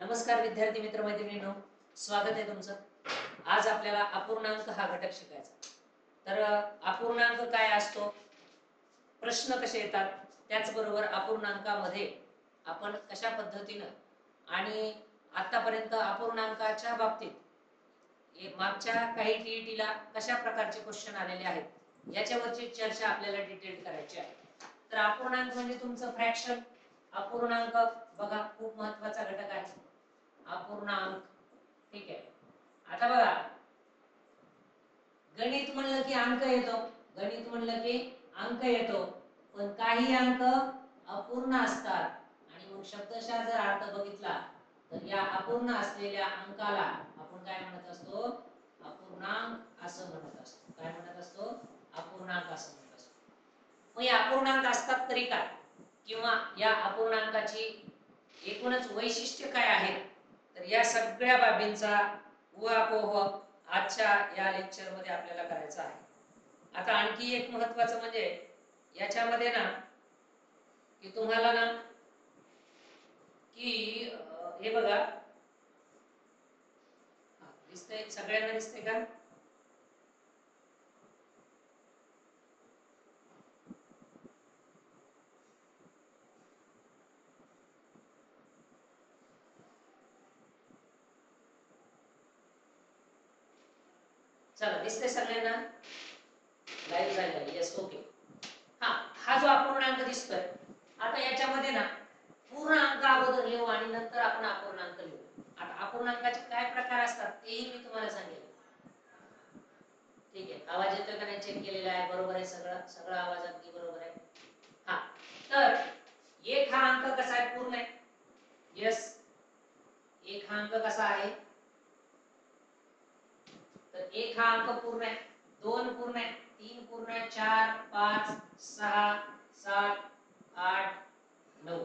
नमस्कार विद्यार्थी मित्र मैत्रिणींनो, स्वागत आहे तुमचं. आज आपल्याला अपूर्णांक हा घटक शिकायचा. तर अपूर्णांक काय असतो, प्रश्न कसे येतात, त्याचबरोबर अपूर्णांकामध्ये आपण कशा पद्धतीनं आणि आतापर्यंत अपूर्णांकाच्या बाबतीत मागच्या काही टीईटीला कशा प्रकारचे क्वेश्चन आलेले आहेत याच्यावरची चर्चा आपल्याला डिटेल करायची आहे. तर अपूर्णांक म्हणजे तुमचं फ्रॅक्शन. अपूर्णांक बघा खूप महत्त्वाचा घटक आहे अपूर्णांक. ठीक आहे. आता बघा, गणित म्हणलं की अंक येतो, गणित म्हणलं की अंक येतो, पण काही अंक अपूर्ण असतात आणि मग शब्दशः जर अर्थ बघितला तर या अपूर्ण असलेल्या अंकाला आपण काय म्हणत असतो, अपूर्णांक असं म्हणत असतो. काय म्हणत असतो, अपूर्णांक असं म्हणत असतो. मग या अपूर्णांक असतात तरी काय, किंवा या अपूर्णांकाची एकूणच वैशिष्ट्य काय आहे, तर या सगळ्या बाबींचा उहापोह आजच्या या लेक्चर मध्ये आपल्याला करायचा आहे. आता आणखी एक महत्त्वाचं म्हणजे याच्यामध्ये ना की तुम्हाला ना की हे बघा, दिसतंय सगळ्यांना, दिसतंय का? चला, दिसतंय सगळ्यांना? लाईव्ह झालेला, येस, ओके. हा जो अपूर्णांक दिसतोय, आता याच्यामध्ये ना पूर्ण अंक अगोदर लिहू आणि नंतर आपण अपूर्णांक लिहू. आता अपूर्णांकाचे काय प्रकार असतात तेही मी तुम्हाला सांगेन. ठीक आहे, आवाज येतोय का नाही चेक केलेला आहे, बरोबर आहे, सगळं सगळं आवाज अगदी बरोबर आहे. हा, तर एक हा अंक कसा आहे, पूर्ण आहे. यस, एक हा अंक कसा आहे, तर एक हा अंक पूर्ण आहे, दोन पूर्ण आहे, तीन पूर्ण आहे, 4 5 6 7 8 9.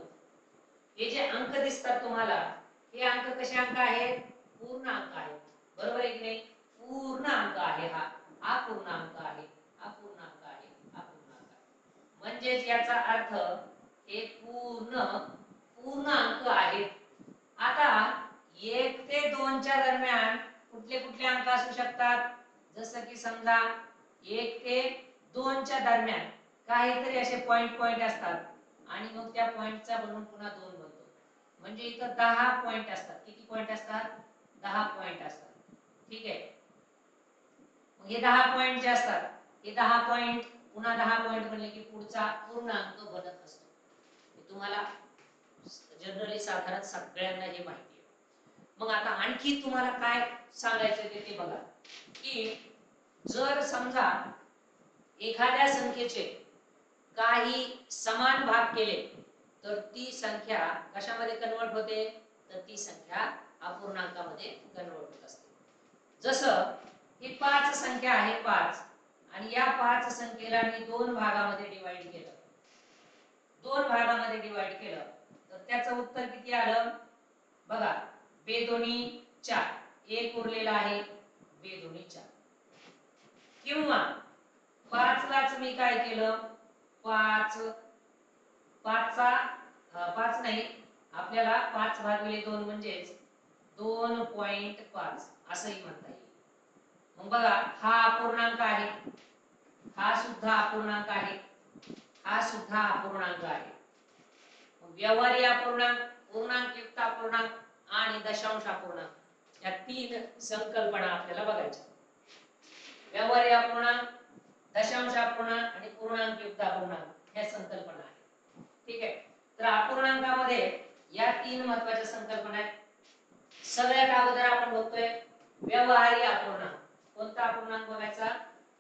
हे जे अंक दिसतात तुम्हाला, हे अंक कसे अंक आहेत, पूर्ण अंक आहेत. बरोबर आहे की नाही, पूर्ण अंक आहे. हा पूर्ण अंक आहे, हा पूर्ण अंक आहे, हा पूर्ण अंक आहे. म्हणजेच याचा अर्थ हे पूर्ण पूर्ण अंक आहेत. आता 1 ते 2 च्या दरम्यान कुठले कुठले अंक असू शकतात, जसं की समजा 1 ते 2 च्या दरम्यान काहीतरी असे पॉइंट असतात आणि मग त्या पॉइंटचा बनवून पुन्हा 2 बनतो. म्हणजे इथं 10 पॉइंट असतात. किती पॉइंट असतात, 10 पॉइंट असतात. ठीक आहे. मग हे 10 पॉइंट जे असतात, हे 10 पॉइंट पुन्हा 10 पॉइंट बनले की पुढचा पूर्ण अंक बनत असतो. हे तुम्हाला जनरली साधारण सगळ्यांना हे माहिती आहे. मग आता आणखी तुम्हाला काय सांगायचं ते बघा, की जर समजा एखाद्या संख्येचे काही समान भाग केले तर ती संख्या कशामध्ये कन्वर्ट होते, तर ती संख्या अपूर्णांकामध्ये कन्वर्ट होत असते. जसं ही 5 संख्या आहे, 5, आणि या 5 संख्येला मी 2 भागामध्ये डिवाइड केलं, 2 भागामध्ये डिवाइड केलं तर त्याचं उत्तर किती आलं बघा, बेदोनी 4. एक उरलेला आहे, बेदोनी 4. किंवा 5 लाच मी काय केलं, 5 चा 5 नाही, आपल्याला 5 भागिले 2 म्हणजेच 2.5 असंही म्हणता येईल. मग बघा, हा अपूर्णांक आहे, हा सुद्धा अपूर्णांक आहे, हा सुद्धा अपूर्णांक आहे. व्यवहारी अपूर्णांक, पूर्णांकयुक्त अपूर्णांक आणि दशांश अपूर्णांक या 3 संकल्पना आपल्याला बघायच्या. व्यवहारी अपूर्णांक, दशांश अपूर्णांक आणि पूर्णांकयुक्त अपूर्णांक ह्या संकल्पना आहेत. ठीक आहे. तर अपूर्णांकामध्ये या 3 महत्त्वाच्या संकल्पना आहेत. सगळ्यात अगोदर आपण बघतोय व्यवहारी अपूर्णांक. कोणता अपूर्णांक बघायचा,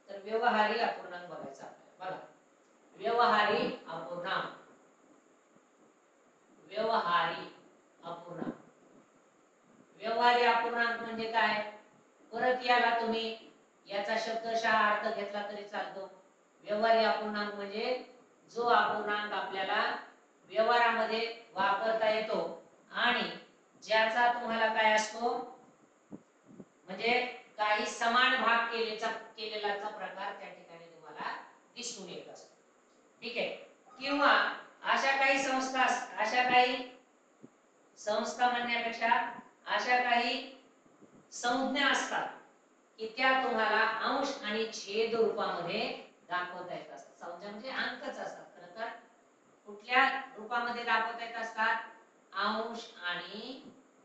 तर व्यवहारी अपूर्णांक बघायचा आपल्याला. बघा, व्यवहारी अपूर्णांक, व्यवहारी अपूर्णांक. व्यवहारी अपूर्णांक म्हणजे काय, परत याला तुम्ही याचा शब्दशः अर्थ घेतला तरी चालतो. व्यवहारी अपूर्णांक म्हणजे जो अपूर्णांक आपल्याला व्यवहारामध्ये वापरता येतो आणि ज्याचा तुम्हाला काय असतो, म्हणजे काही समान भाग केलेलाचा प्रकार त्या ठिकाणी तुम्हाला दिसून येत असतो. ठीक आहे. किंवा अशा काही संस्था, अशा काही संस्था म्हणण्यापेक्षा अशा काही संज्ञा असतात की त्या तुम्हाला अंश आणि छेद रूपामध्ये दाखवता येत असतात. संज्ञा म्हणजे अंकच असतात. खरं तर कुठल्या रूपामध्ये दाखवता येत असतात? अंश आणि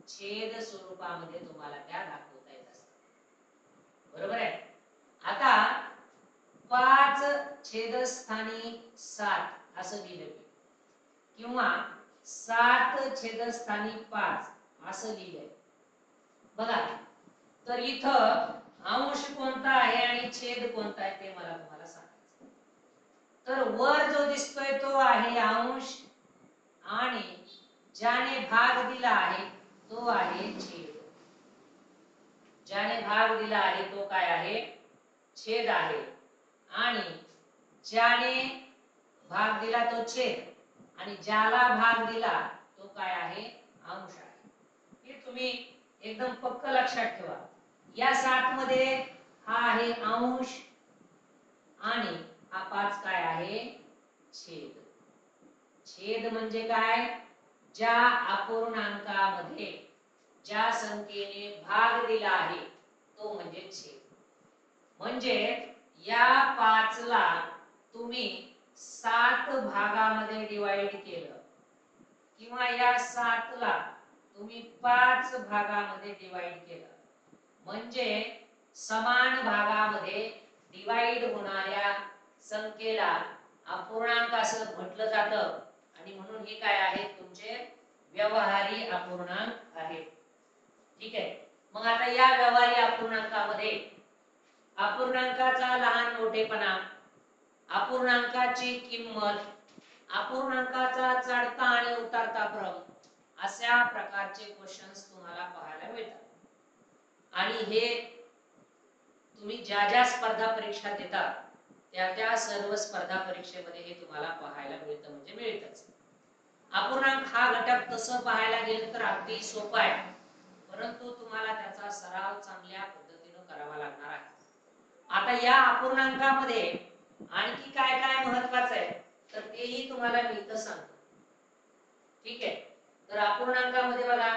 छेद स्वरूपामध्ये तुम्हाला त्या दाखवता येत असतात. बरोबर आहे. आता 5 छेदस्थानी 7 असं लिहिलं किंवा 7 छेदस्थानी 5 असं लिहिलंय बघा. तर इथं अंश कोणता आहे आणि छेद कोणता आहे ते मला तुम्हाला सांगायचं. तर वर जो दिसतोय तो आहे अंश आणि ज्याने भाग दिला आहे तो आहे छेद. ज्याने भाग दिला आहे तो काय आहे? छेद आहे. आणि ज्याने भाग दिला तो छेद आणि ज्याला भाग दिला तो काय आहे? अंश आहे. हे तुम्ही एकदम पक्क लक्षात ठेवा. या 7 मध्ये हा आहे अंश आणि हा 5 काय आहे? छेद. छेद म्हणजे काय? ज्या अपूर्णांकामध्ये ज्या संख्येने भाग दिला आहे तो म्हणजे छेद. म्हणजे या 5 ला तुम्ही 7 भागामध्ये डिवाइड केलं किंवा या 7 ला तुम्ही 5 भागामध्ये डिवाइड केलं म्हणजे समान भागामध्ये डिवाइड होणाऱ्या संख्येला अपूर्णांक असं म्हटलं जातं आणि म्हणून हे काय आहे? तुमचे व्यवहारी अपूर्णांक आहेत. ठीक आहे. मग आता या व्यवहारी अपूर्णांकामध्ये अपूर्णांकाचा लहान मोठेपणा, अपूर्णांकाची किंमत, अपूर्णांकाचा चढता आणि उतरता क्रम अशा प्रकारचे क्वेश्चन्स तुम्हाला पाहायला मिळतात. आणि हे तुम्ही ज्या ज्या स्पर्धा परीक्षा देतात त्या सर्व स्पर्धा परीक्षेमध्ये हे तुम्हाला पाहायला मिळतं म्हणजे मिळतच. अपूर्णांक हा घटक तसं पाहायला गेलं तर अगदी सोपा आहे, परंतु तुम्हाला त्याचा सराव चांगल्या पद्धतीने करावा लागणार आहे. आता या अपूर्णांकामध्ये आणखी काय काय महत्त्वाचं आहे तर तेही तुम्हाला मी इथं सांगतो. ठीक आहे. तर अपूर्णांकामध्ये बघा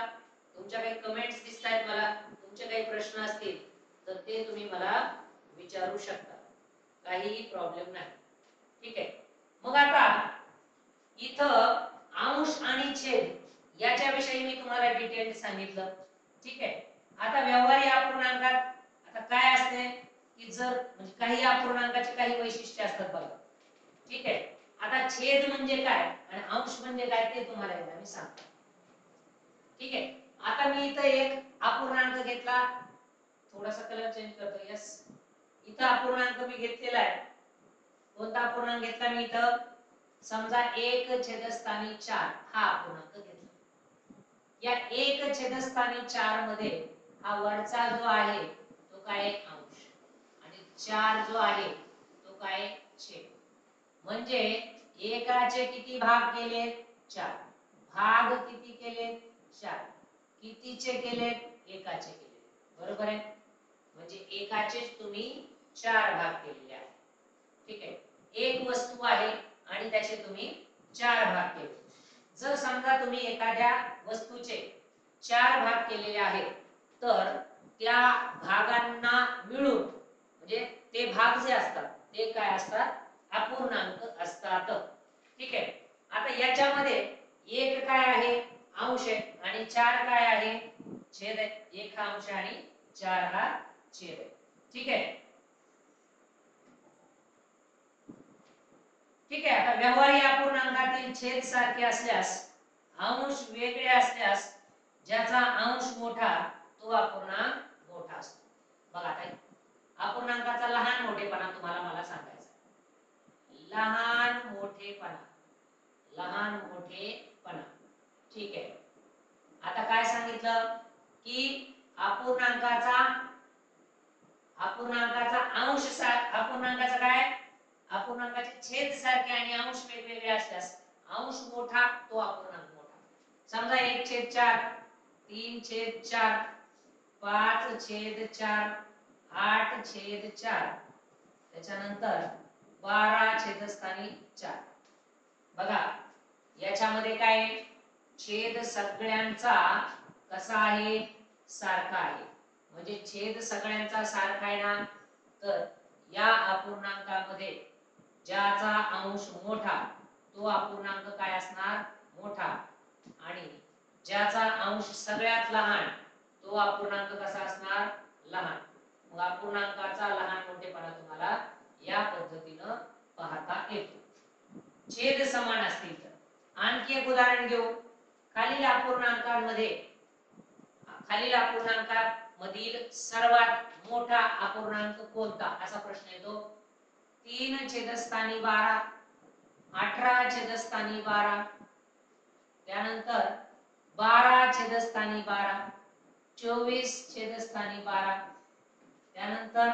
तुमच्या काही कमेंट्स दिसतायत मला. तुमचे काही प्रश्न असतील तर ते तुम्ही मला विचारू शकता. काहीही प्रॉब्लेम नाही. ठीक आहे. मग आता इथं अंश आणि छेद याच्याविषयी मी तुम्हाला डिटेल सांगितलं. ठीक आहे. आता व्यवहारी अपूर्णांकात आता काय असते की जर म्हणजे काही अपूर्णांकाची काही वैशिष्ट्ये असतात बघा. ठीक आहे. आता छेद म्हणजे काय आणि अंश म्हणजे काय ते तुम्हाला एकदा मी सांगतो. ठीक आहे. आता मी इथं एक अपूर्णांक घेतला, थोडासा कलर चेंज करतो. यस, इथं अपूर्णांक मी घेतलेला आहे. कोणता अपूर्णांक घेतला मी इथं? समजा 1 छेदस्थानी 4 हा अपूर्णांक घेतला. या 1 छेदस्थानी 4 मध्ये हा वरचा जो आहे तो काय? अंश आणि 4 जो आहे तो काय? छेद. म्हणजे एकाचे किती भाग केले? 4. भाग किती केले? 4. कितीचे केले? एकाचे केले. बरोबर आहे. म्हणजे एकाचेच तुम्ही 4 भाग केलेले आहेत. ठीक आहे. एक वस्तू आहे आणि त्याचे तुम्ही 4 भाग केले. जर समजा तुम्ही एखाद्या वस्तूचे 4 भाग केलेले आहेत तर त्या भागांना मिळून म्हणजे ते भाग जे असतात ते काय असतात? अपूर्णांक असतात. ठीक आहे. आता याच्यामध्ये एक काय आहे? अंश आहे आणि 4 काय आहे? छेद आहे. 1 हा अंश आणि 4 हा छेद आहे. ठीक आहे. ठीक आहे. आता व्यवहारी अपूर्णांकातील छेद सारखे असल्यास अंश वेगळे असल्यास ज्याचा अंश मोठा तो अपूर्णांक मोठा असतो. बघा आता अपूर्णांकाचा लहान मोठेपणा तुम्हाला मला सांगायचा. लहान मोठेपणा, लहान मोठेपणा. ठीक आहे. आता काय सांगितलं की अपूर्णांकाचा अंश अपूर्णांकाचा काय? अपूर्णांकाचे छेद सारखे आणि अंश वेगवेगळे असल्यास अंश मोठा तो अपूर्णांक मोठा. समजा 1/4, 3/4, 5/4, 8/4, त्याच्यानंतर 12 छेदस्थानी 4. बघा याच्यामध्ये काय छेद सगळ्यांचा कसा आहे, सारखा आहे. म्हणजे छेद सगळ्यांचा सारखा आहे ना, तर या अपूर्णांकामध्ये ज्याचा अंश मोठा तो अपूर्णांक काय असणार, मोठा, आणि ज्याचा अंश सगळ्यात लहान तो अपूर्णांक कसा असणार, लहान. मग अपूर्णांकाचा लहान मोठेपणा तुम्हाला या पद्धतीने पाहता येतो. छेद समान असतील तर. आणखी एक उदाहरण घेऊ. खालील अपूर्णांकामधील सर्वात मोठा अपूर्णांक कोणता, असा प्रश्न येतो. 3 छेदस्थानी 12, 18 छेदस्थानी 12, त्यानंतर 12 छेदस्थानी 12, 24 छेदस्थानी 12, त्यानंतर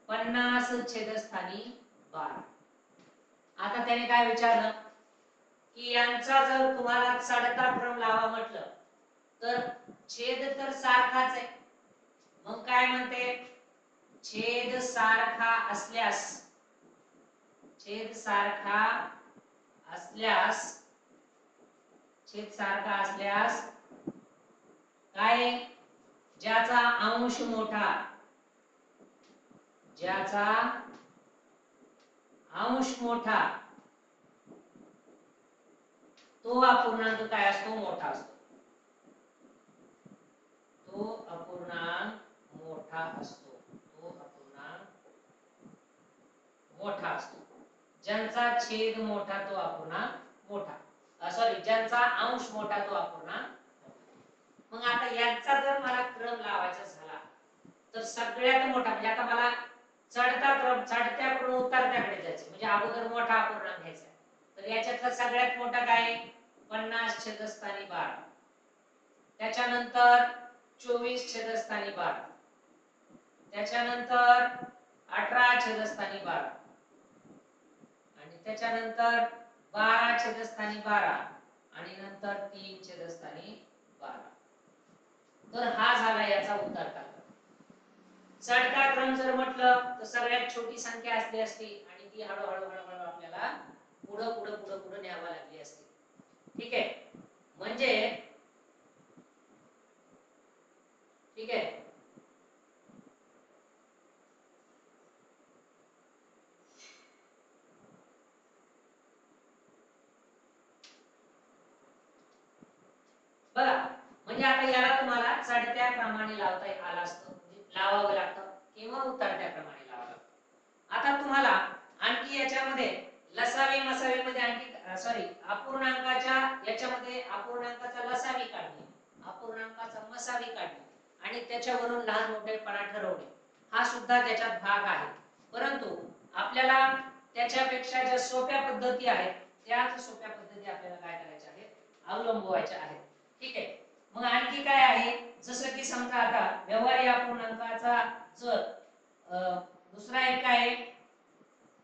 50 छेदस्थानी 12. आता त्याने काय विचारलं की यांचा जर तुम्हाला चढता क्रम लावा म्हटलं तर छेद तर सारखाच आहे. मग काय म्हणते, छेद सारखा असल्यास काय, ज्याचा अंश मोठा तो अपूर्णांक काय असतो, मोठा असतो. तो अपूर्णांक मोठा असतो. ज्यांचा छेद मोठा तो अपूर्णांक मोठा, ज्यांचा अंश मोठा तो अपूर्णांक. मग आता याचा जर मला क्रम लावायचा झाला तर सगळ्यात मोठा, म्हणजे आता मला चढता क्रम, चढत्याकडून उतरत्याकडे जायचे, म्हणजे अगोदर मोठा अपूर्णांक घ्यायचा. तर याच्यातला सगळ्यात मोठा काय, 50 छेदस्थानी 12, त्याच्यानंतर 24 छेदस्थानी 12, त्याच्यानंतर 18 छेदस्थानी 12, आणि त्याच्यानंतर 12 छेदस्थानी 12, आणि नंतर 3 छेदस्थानी 12. तर हा झाला याचा उतरता क्रम. चढता क्रम जर म्हटलं तर सगळ्यात छोटी संख्या असली असती आणि ती हळूहळू आपल्याला पुढे न्यावा लागली असती. ठीक आहे, म्हणजे ठीक आहे. बघा, म्हणजे आता याला तुम्हाला चढत्या क्रमाने लावता आला असतं, म्हणजे लावावं लागतं, किंवा उतरत्या क्रमाने लावावं लागतं. आता तुम्हाला आणखी याच्यामध्ये लसावी मसावी मध्ये आणखी अपूर्णांकाच्या याच्यामध्ये अपूर्णांकाचा लसावी काढणे, अपूर्णांकाचा मसावी काढणे आणि त्याच्यावरून लहान मोठेपणा ठरवणे, हा सुद्धा त्याच्यात भाग आहे. परंतु आपल्याला त्याच्यापेक्षा ज्या सोप्या पद्धती आहेत त्याच सोप्या पद्धती आपल्याला काय करायच्या आहेत, अवलंबवायच्या आहेत. ठीक आहे. मग आणखी काय आहे, जसं की समजा आता व्यवहारी अपूर्णांकाचा जर दुसरा एक काय आहे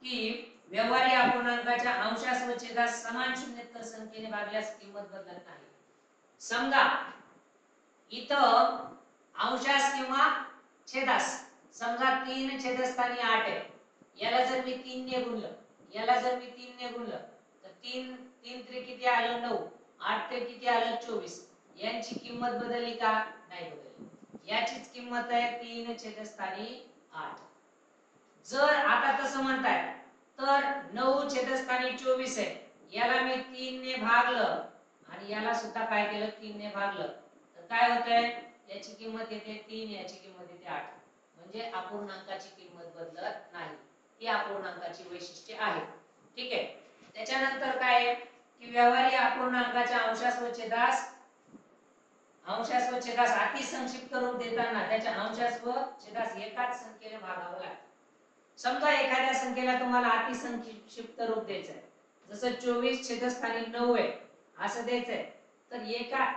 की व्यवहारी अपूर्णांकाच्या अंशास व छेदास समान शून्येतर संख्येने भागल्यास किंमत बदलत नाही. समजा इथं अंशास किंवा छेदास, समजा 3 छेदस्थानी 8 आहे, याला जर मी 3 ने गुणलं, तर 3 त्रिक किती आलं 9, 8 ते किती आलं 24. यांची किंमत बदलली का, नाही बदलली. याचीच किंमत आहे 3 छेदस्थानी 8. जर आता तसं म्हणताय तर 9 छेदस्थानी 24 आहे, याला मी 3 ने भागलं आणि याला सुद्धा काय केलं, 3 ने भागलं, तर काय होतंय, याची किंमत येते 3, याची किंमत येते 8. म्हणजे अपूर्णांकाची किंमत बदलत नाही. ही अपूर्णांकाची वैशिष्ट्ये आहेत. ठीक आहे. त्याच्यानंतर काय आहे की व्यवहारी अपूर्णांकाच्या अंशास व छेदास अति संक्षिप्त रूप देताना त्याच्या अंशास व छेदास एकाच संख्येने भागावं लागतं. समजा एखाद्या संख्येला तुम्हाला अति संक्षिप्त रूप द्यायचं आहे, जसं 24 छेदस्थानी 9 आहे असं द्यायचंय, तर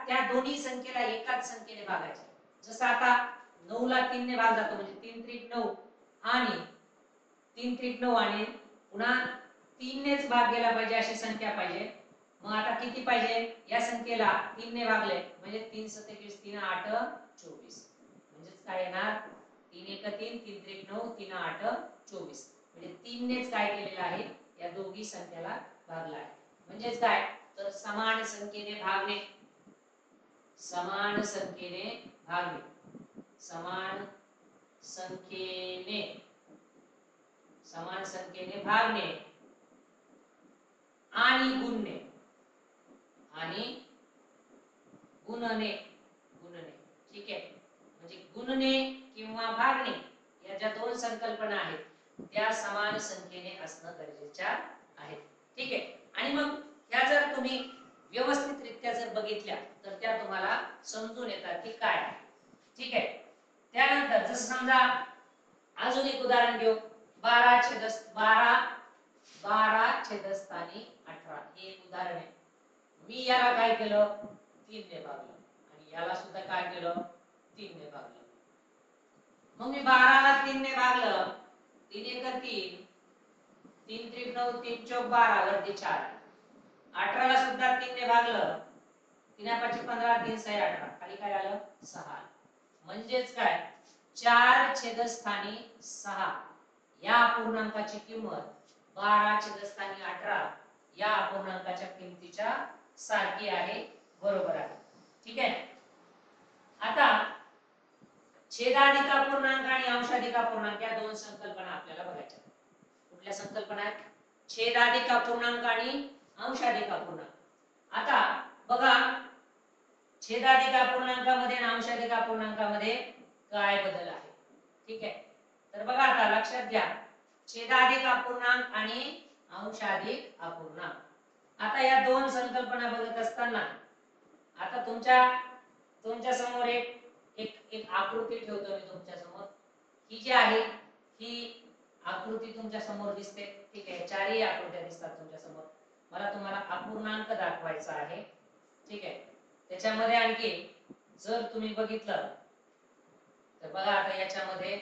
त्या दोन्ही संख्येला एकाच संख्येने भागायचं. जसं आता 9 ला 3 ने भाग जातो, म्हणजे 3 त्रिक 9 आणि 3 त्रिक 9 आणि पुन्हा 3 नेच भाग गेला पाहिजे अशी संख्या पाहिजे. मग आता किती पाहिजे, या संख्येला 3 ने भागले म्हणजे 3 7 21, 3 8 24, म्हणजे काय येणार, 3 1 3, 3 त्रिक 9, 3 8 24. म्हणजे 3 नेच काय केलेलं आहे, या दोघी संख्याला भागला आहे. म्हणजेच काय, तर समान संख्येने भागणे, समान संख्येने भागणे, समान संख्येने, समान संख्येने भागणे आणि गुणणे, आणि गुणने, गुणने. ठीक आहे, म्हणजे गुणने किंवा भागणे या ज्या दोन संकल्पना आहेत त्या समान संख्येने असणं गरजेच्या आहेत. ठीक आहे, आणि मग ह्या जर तुम्ही व्यवस्थितरित्या जर बघितल्या तर त्या तुम्हाला समजून येतात की काय आहे. ठीक आहे, त्यानंतर जसं समजा अजून एक उदाहरण घेऊ, 12 छेदस्थानी 18 हे एक उदाहरण आहे. मी याला काय केलं, 3 ने भागलं, आणि याला सुद्धा काय केलं, 3 ने भागलं. मग मी 12 ला 3 ने भागलं, 3 एक 3, 3 त्रिक 9, 3 चौक 12 वरती 4. 18 ला सुद्धा 3 ने भागलं, 3 5 15, 3 6 18, खाली काय आलं, 6. म्हणजेच काय, 4 छेदस्थानी 6 या अपूर्णांकाची किंमत 12 छेदस्थानी 18 या अपूर्णांकाच्या किमतीच्या सारखी आहे, बरोबर आहे. ठीक आहे, आता छेदाधिक अपूर्णांक आणि अंशाधिक अपूर्णांक या दोन संकल्पना आपल्याला बघायच्या. कुठल्या संकल्पना आहेत, छेदाधिक अपूर्णांक आणि अंशाधिक अपूर्णांक. आता बघा, छेदाधिक अपूर्णांकामध्ये आणि अंशाधिक अपूर्णांकामध्ये काय बदल आहे. ठीक आहे, तर बघा आता लक्षात घ्या, छेदाधिक अपूर्णांक आणि अंशाधिक अपूर्णांक. आता या दोन संकल्पना बघत असताना आता तुमच्या समोर एक आकृती ठेवतो मी तुमच्या समोर. ही जी आहे ही आकृती तुमच्या समोर दिसते. ठीक आहे, चारही आकृत्या दिसतात तुमच्या समोर. मला तुम्हाला अपूर्णांक दाखवायचा आहे. ठीक आहे, त्याच्यामध्ये आणखी जर तुम्ही बघितलं तर बघा, आता याच्यामध्ये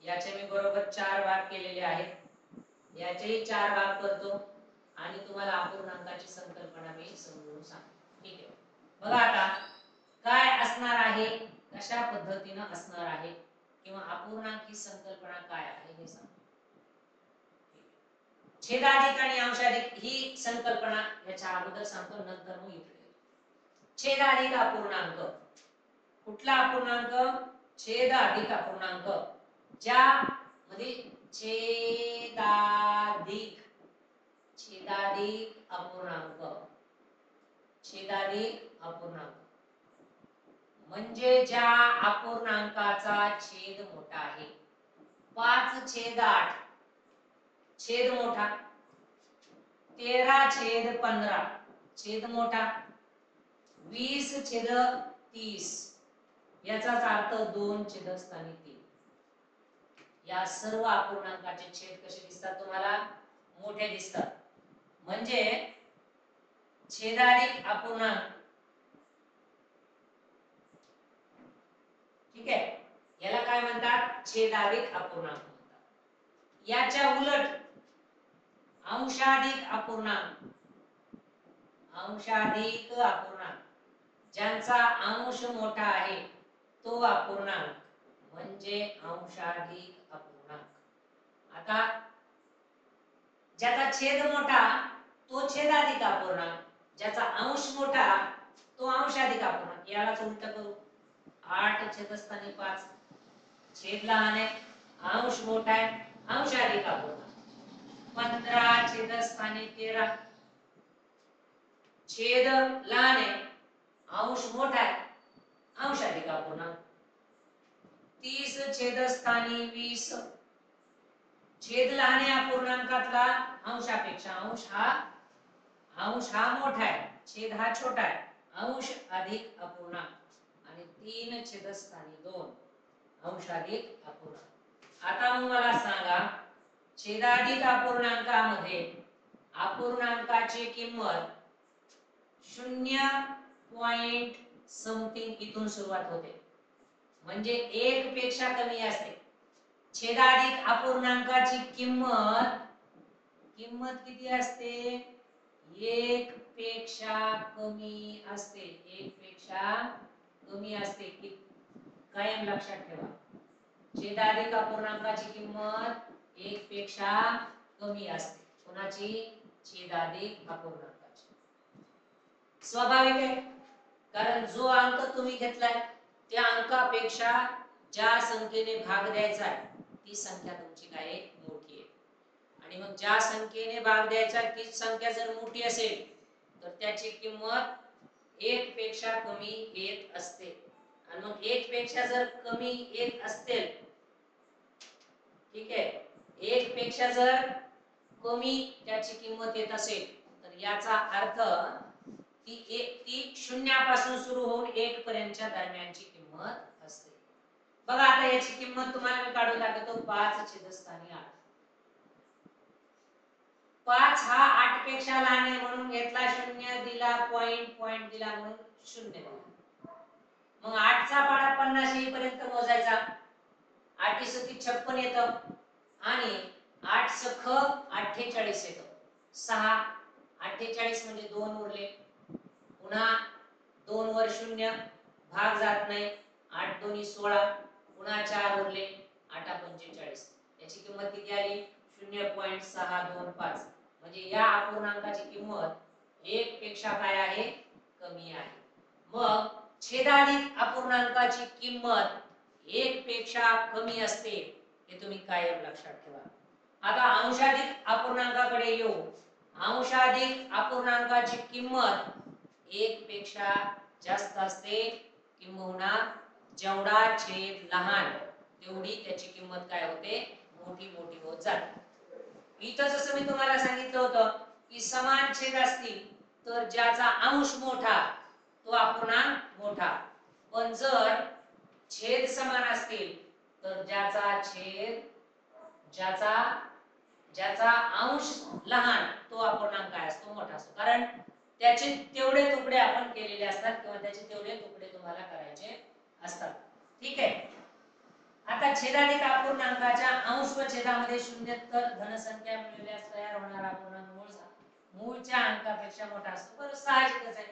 याचे मी बरोबर 4 भाग केलेले आहेत, याचेही 4 भाग करतो आणि तुम्हाला अपूर्णांकाची संकल्पना मी समजून सांगतो. ठीक आहे, बघा आता काय असणार आहे, कशा पद्धतीने असणार आहे, किंवा अपूर्णांक ही संकल्पना काय आहे हे सांगतो. छेदाधिक आणि अंशाधिक ही संकल्पना याच्या अगोदर सांगतो, नंतर मग इकडे. छेदाधिक अपूर्णांक, कुठला अपूर्णांक, छेदाधिक अपूर्णांक, ज्यामध्ये छेदाधिक अपूर्णांक, छेदाधिक अपूर्णांक म्हणजे ज्या अपूर्णांकाचा छेद मोठा आहे. 5/8 छेद मोठा, 13/15 छेद मोठा, 20/30 याचाच अर्थ 2 छेदस्थानी 3. या सर्व अपूर्णांकाचे छेद कसे दिसतात तुम्हाला, मोठे दिसतात. म्हणजे छेदाधिक अपूर्णांक, ठीक आहे, याला काय म्हणतात, छेदाधिक अपूर्णांक म्हणतात. याच्या उलट अंशाधिक अपूर्णांक, अंशाधिक अपूर्णांक ज्यांचा अंश मोठा आहे तो अपूर्णांक म्हणजे अंशाधिक अपूर्णांक. आता ज्याचा छेद मोठा तो छेदाधिक अपूर्णांक, ज्याचा अंश मोठा तो अंशाधिक अपूर्णांक. यालाच उलट करू, 8 छेदस्थानी 5 छेद लहान आहे, अंश मोठा आहे, अंशाधिक अपूर्णांक. 15 छेदस्थानी 13 छेद लहान आहे, अंश मोठा आहे, अंशाधिक अपूर्णांक. 30 छेदस्थानी 20 छेद लहान आहे अपूर्णांकातला अंशापेक्षा, अंश हा मोठा आहे, छेद हा छोटा आहे, अंश अधिक अपूर्णांक. आणि 3 छेदस्थानी 2 अंशाधिक अपूर्णांक. आता मग मला सांगा, छेदाधिक अपूर्णांकामध्ये अपूर्णांकाची किंमत 0 समथिंग इथून सुरुवात होते, म्हणजे 1 पेक्षा कमी असते. छेदाधिक अपूर्णांकाची किंमत किती असते, 1 पेक्षा कमी असते, 1 पेक्षा कमी असते. कायम लक्षात ठेवा, छेदाधिक अपूर्णांकाची किंमत 1 पेक्षा कमी असते. कोणाची, छेदाधिक अपूर्णांकाची. स्वाभाविक आहे, कारण जो अंक तुम्ही घेतलाय त्या अंकापेक्षा ज्या संख्येने भाग द्यायचा आहे ती संख्या तुमची काय आहे, मोठी आहे. आणि मग ज्या संख्येने भाग द्यायचा तीच संख्या जर मोठी असेल तर त्याची किंमत 1 पेक्षा कमी येत असते. आणि मग 1 पेक्षा जर कमी येत असतील, ठीक आहे, 1 पेक्षा जर कमी त्याची किंमत येत असेल तर याचा अर्थ ती शून्यापासून सुरू होऊन 1 पर्यंतच्या दरम्यानची किंमत असते. बघा आता याची किंमत तुम्हाला मी काढून दाखवतो. 5 छेदस्थानी 8. 5 हा 8 पेक्षा लहान आहे म्हणून घेतला, 0 दिला, पॉइंट दिला म्हणून 0 दिला. मग 8 चा पाडा 50 येईपर्यंत मोजायचा. 8 × 56 येतं आणि 8 सख 48 येतं. 6 48 म्हणजे 2 उरले, पुन्हा 2 वर 0 भाग जात नाही, 8 दोन्ही 16, पुन्हा 4 उरले, 8 45. याची किंमत किती आली? 0.625. म्हणजे या अपूर्णांकाची किंमत 1 पेक्षा काय आहे, कमी आहे. मग छेदाधिक अपूर्णांकाची किंमत 1 पेक्षा कमी असते, हे तुम्ही कायम लक्षात ठेवा. आता अंशाधिक अपूर्णांकाकडे येऊ. अंशाधिक अपूर्णांकाची किंमत 1 पेक्षा जास्त असते, किंबहुना जेवढा छेद लहान तेवढी त्याची किंमत काय होते, मोठी होत जाते. इथं जसं मी तुम्हाला सांगितलं होतं की समान छेद असतील तर ज्याचा अंश मोठा तो अपूर्णांक मोठा, पण जर छेद समान असतील तर ज्याचा अंश लहान तो अपूर्णांक काय असतो, मोठा असतो. कारण त्याचे तेवढे तुकडे आपण केलेले असतात किंवा त्याचे तेवढे तुकडे तुम्हाला करायचे असतात. ठीक आहे. आता छेदाधिक अपूर्णांकाच्या अंश व छेदामध्ये शून्येतर धनसंख्या मिळवल्यास तयार होणारा अपूर्णांक मूळच्या अंकापेक्षा मोठा असतो. बरं, साहजिकच आहे.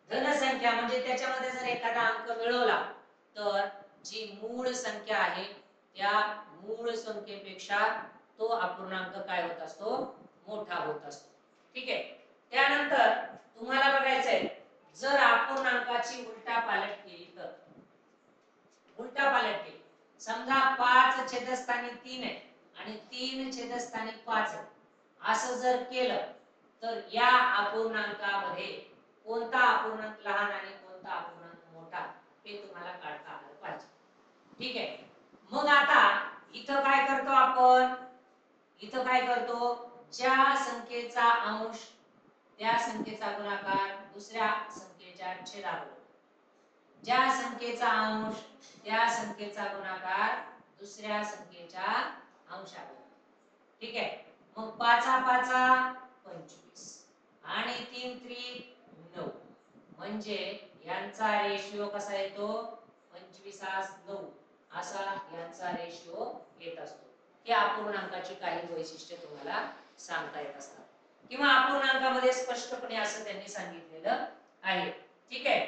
धनसंख्या म्हणजे त्याच्यामध्ये जर एखादा अंक मिळवला तर जी मूळ संख्या आहे त्या मूळ संख्येपेक्षा तो अपूर्णांक काय होत असतो, मोठा होत असतो. ठीक आहे. त्यानंतर तुम्हाला बघायचंय जर अपूर्णांकाची उलटापालट केली तर, उलटापालट केली, समजा 5 छेदस्थानी 3 आहे आणि 3 छेदस्थानी 5 आहे, असं जर केलं तर या अपूर्णांकामध्ये कोणता अपूर्णांक लहान आणि कोणता अपूर्णांक मोठा हे तुम्हाला काढता आलं पाहिजे. ठीक आहे. मग आता इथं काय करतो आपण, इथं काय करतो, ज्या संख्येचा अंश त्या संख्येचा गुणाकार दुसऱ्या संख्येच्या छेदाबरोबर, ज्या संख्येचा अंश त्या संख्येचा गुणाकार दुसऱ्या संख्येच्या अंशाबरोबर. ठीक आहे. मग 5 25 आणि 3 त्रिक 9, म्हणजे यांचा रेशिओ कसा येतो, 25 9 असा यांचा रेशिओ येत असतो. हे अपूर्णांकाची काही वैशिष्ट्ये तुम्हाला सांगता येत असतात किंवा अपूर्णांकामध्ये स्पष्टपणे असं त्यांनी सांगितलेलं आहे. ठीक आहे.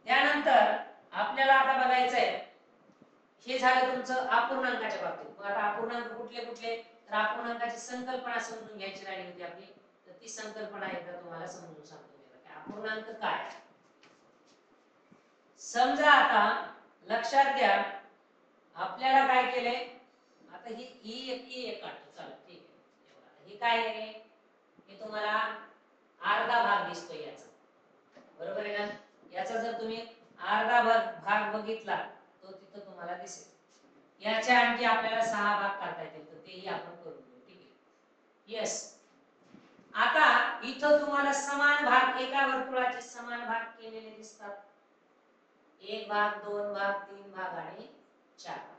त्यानंतर आपल्याला आता बघायचंय, हे झालं तुमचं अपूर्णांकाच्या बाबतीत. मग आता अपूर्णांक कुठले कुठले, तर अपूर्णांकाची संकल्पना समजून घ्यायची राहिली होती आपली, तर ती संकल्पना एकदा तुम्हाला समजून सांगतो. अपूर्णांक काय, समजा आता लक्षात घ्या, आपल्याला काय केले, आता ही एक काढतो. चला ठीक आहे. ही काय आहे, हे तुम्हाला अर्धा भाग दिसतोय याचा, बरोबर आहे ना. याचा जर तुम्ही अर्धा भाग बघितला तो तिथं तुम्हाला दिसेल. याच्या आणखी आपल्याला 6 भाग करता येतील, तर तेही आपण करून घेऊ. ठीक आहे. यस. आता इथं तुम्हाला समान भाग, एका वर्तुळाचे समान भाग केलेले दिसतात. 1 भाग, 2 भाग, 3 भाग आणि 4 भाग.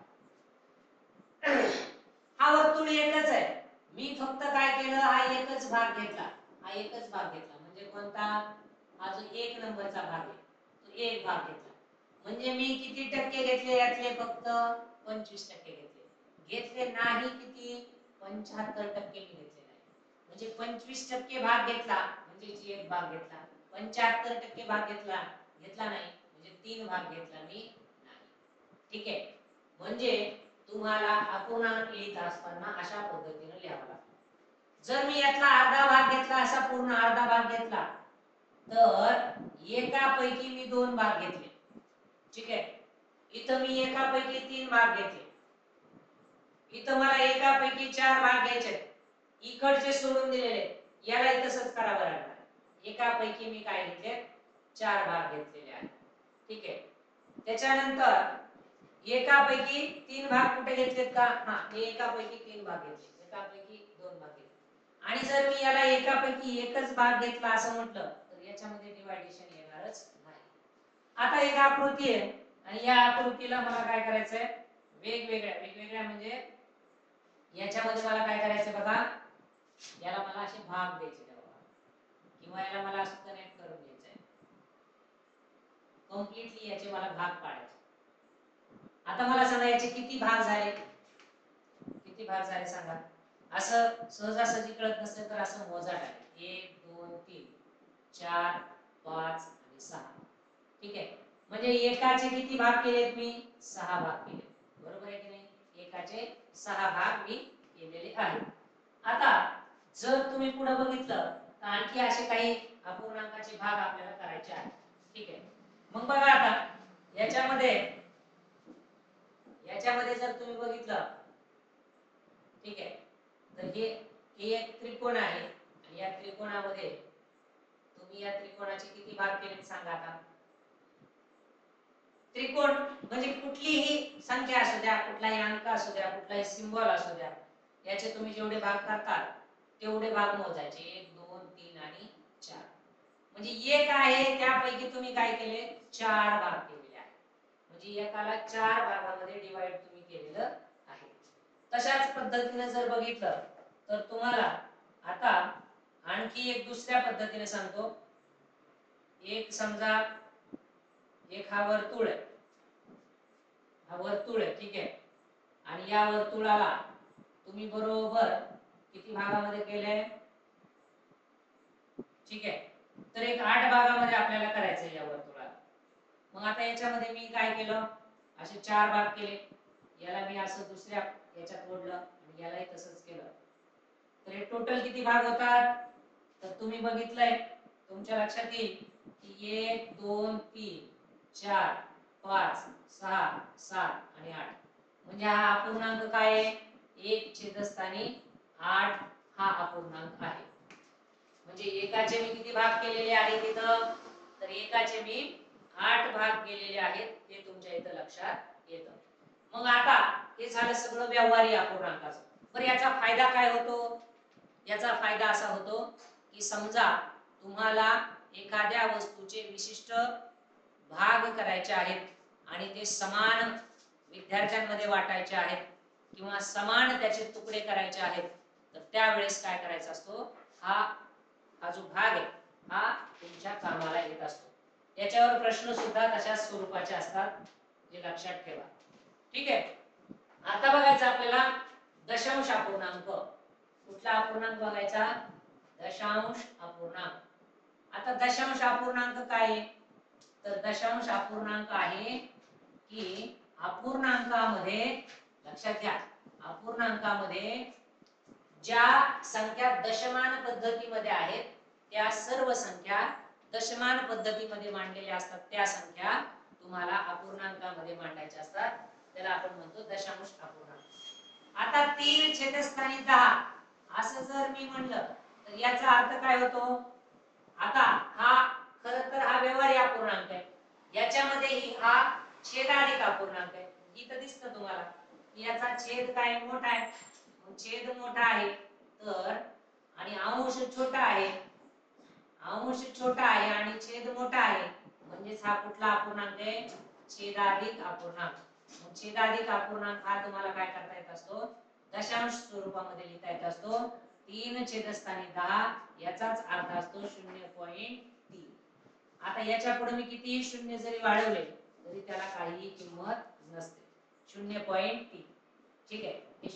हा वर्तुळ एकच आहे. मी फक्त काय केलं, हा एकच भाग घेतला, म्हणजे कोणता, हा जो 1 नंबरचा भाग आहे तो एक भाग घेतला. म्हणजे मी किती टक्के घेतले यातले, फक्त 25% घेतले नाही किती, 75% मी घेतले नाही. म्हणजे 25% भाग घेतला म्हणजे एक भाग घेतला, 75% भाग घेतला नाही म्हणजे 3 भाग घेतला मी नाही. ठीक आहे. म्हणजे तुम्हाला अपूर्णांक लिहित असताना अशा पद्धतीने लिहावं लागतं. जर मी यातला अर्धा भाग घेतला, असा पूर्ण अर्धा भाग घेतला तर एकापैकी मी 2 भाग घेतले, ठीक आहे. इथं मी एकापैकी 3 भाग घेतले, इथं मला एकापैकी 4 भाग घ्यायचे, इकडचे सोडून दिलेले, यालाही तसंच करावं लागणार. एकापैकी मी काय घेतले, 4 भाग घेतलेले आहेत, ठीक आहे. त्याच्यानंतर एकापैकी 3 भाग कुठे घेतलेत का, हा हे एकापैकी 3 भाग घेतले, एकापैकी 2 भाग घेतले. आणि जर मी याला एकापैकी एकच भाग घेतला असं म्हटलं तर याच्यामध्ये डिवायडेशन येणारच नाही. आता एक आकृती आहे आणि या आकृतीला मला काय करायचंय, वेगवेगळ्या म्हणजे याच्यामध्ये मला काय करायचंय बघा, याला मला असे भाग द्यायचे किंवा याला मला असं कनेक्ट करून द्यायचंय, कम्प्लीटली याचे मला भाग पाडायचे. आता मला सांगा याचे किती भाग झाले, किती भाग झाले सांगा. असं सहजासहजी कळत नसेल तर असं मोजा टाका, 1 2 3 4 5 आणि 6, ठीक आहे. म्हणजे एकाचे किती भाग केलेत मी, 6 भाग केले, बरोबर आहे की नाही. एकाचे 6 भाग मी केलेले आहेत. आता जर तुम्ही पुढे बघितलं तर आणखी असे काही अपूर्णांकाचे भाग आपल्याला करायचे आहेत, ठीक आहे. मग बघा आता याच्यामध्ये जर तुम्ही बघितलं, ठीक आहे, तर हे एक त्रिकोण आहे आणि या त्रिकोणामध्ये तुम्ही या त्रिकोणाचे किती भाग केले सांगा. आता त्रिकोण म्हणजे कुठलीही संख्या असू द्या, कुठलाही अंक असू द्या, कुठलाही सिंबल असू द्या, याचे तुम्ही जेवढे भाग करतात तेवढे भाग मोजायचे, 1 2 3 आणि 4. म्हणजे एक आहे त्यापैकी तुम्ही काय केले, 4 भाग केलेले आहेत. म्हणजे एकाला 4 भागामध्ये डिवाइड तुम्ही केलेलं आहे. तशाच पद्धतीने जर बघितलं तर तुम्हाला आता आणखी एक दुसऱ्या पद्धतीने सांगतो. एक समजा एक हा वर्तुळ आहे, हा वर्तुळ आहे, ठीक आहे. आणि या वर्तुळाला तुम्ही बरोबर किती भागामध्ये केले, ठीक आहे. तर एक 8 भागामध्ये आपल्याला करायचं या वर्तुळाला. मग आता याच्यामध्ये मी काय केलं, असे 4 भाग केले, याला मी असं दुसऱ्या याच्यात ओढलं आणि यालाही तसंच केलं. तर हे टोटल किती भाग होतात, तर तुम्ही बघितलंय, तुमच्या लक्षात येईल की 1 2 3 4 5 6 7 आणि 8. म्हणजे हा अपूर्णांक काय आहे, 1 छेदस्थानी 8 हा अपूर्णांक आहे. म्हणजे एकाचे मी किती भाग केलेले आहेत इथं, तर एकाचे मी 8 भाग केलेले आहेत, ते तुमच्या इथं लक्षात येतं. मग आता हे झालं सगळं व्यवहारी अपूर्णांकाचं. बरं याचा फायदा काय होतो, याचा फायदा असा होतो की समजा तुम्हाला एखाद्या वस्तूचे विशिष्ट भाग करायचे आहेत आणि ते समान विद्यार्थ्यांमध्ये वाटायचे आहेत किंवा समान त्याचे तुकडे करायचे आहेत, तर त्यावेळेस काय करायचा असतो, हा जो भाग आहे हा तुमच्या कामाला येत असतो. याच्यावर प्रश्न सुद्धा तशाच स्वरूपाचे असतात, जे लक्षात ठेवा, ठीक आहे. आता बघायचं आपल्याला दशांश अपूर्णांक. कुठला अपूर्णांक बघायचा, दशांश अपूर्णांक. आता दशांश अपूर्णांक काय आहे, तर दशांश अपूर्णांक आहे की अपूर्णांकामध्ये, लक्षात घ्या, अपूर्णांकामध्ये ज्या संख्या दशमान पद्धतीमध्ये आहेत त्या सर्व संख्या दशमान पद्धतीमध्ये मांडलेल्या असतात, त्या संख्या तुम्हाला अपूर्णांकामध्ये मांडायच्या असतात, त्याला आपण म्हणतो दशांश अपूर्णांक. आता 3 छेदस्थानी 10 असं जर मी म्हणलं तर याचा अर्थ काय होतो, आता हा खरं तर हा व्यवहारी अपूर्णांक आहे, याच्यामध्येही हा छेदाधिक अपूर्णांक आहे. इथं दिसतं तुम्हाला याचा छेद काय मोठा आहे, छेद मोठा आहे तर, आणि अंश छोटा आहे, अंश छोटा आहे आणि छेद मोठा आहे, म्हणजेच हा कुठला अपूर्णांक आहे, छेदाधिक अपूर्णांक. मग छेदाधिक अपूर्णांक हा तुम्हाला काय करता येत असतो, दशांश स्वरूपामध्ये लिहिता येत असतो. 3 छेदस्थानी 10 याचाच अर्थ असतो 0.3. आता याच्या पुढे मी किती शून्य जरी वाढवले तरी त्याला काहीही किंमत नसते, 0.3, ठीक आहे. हे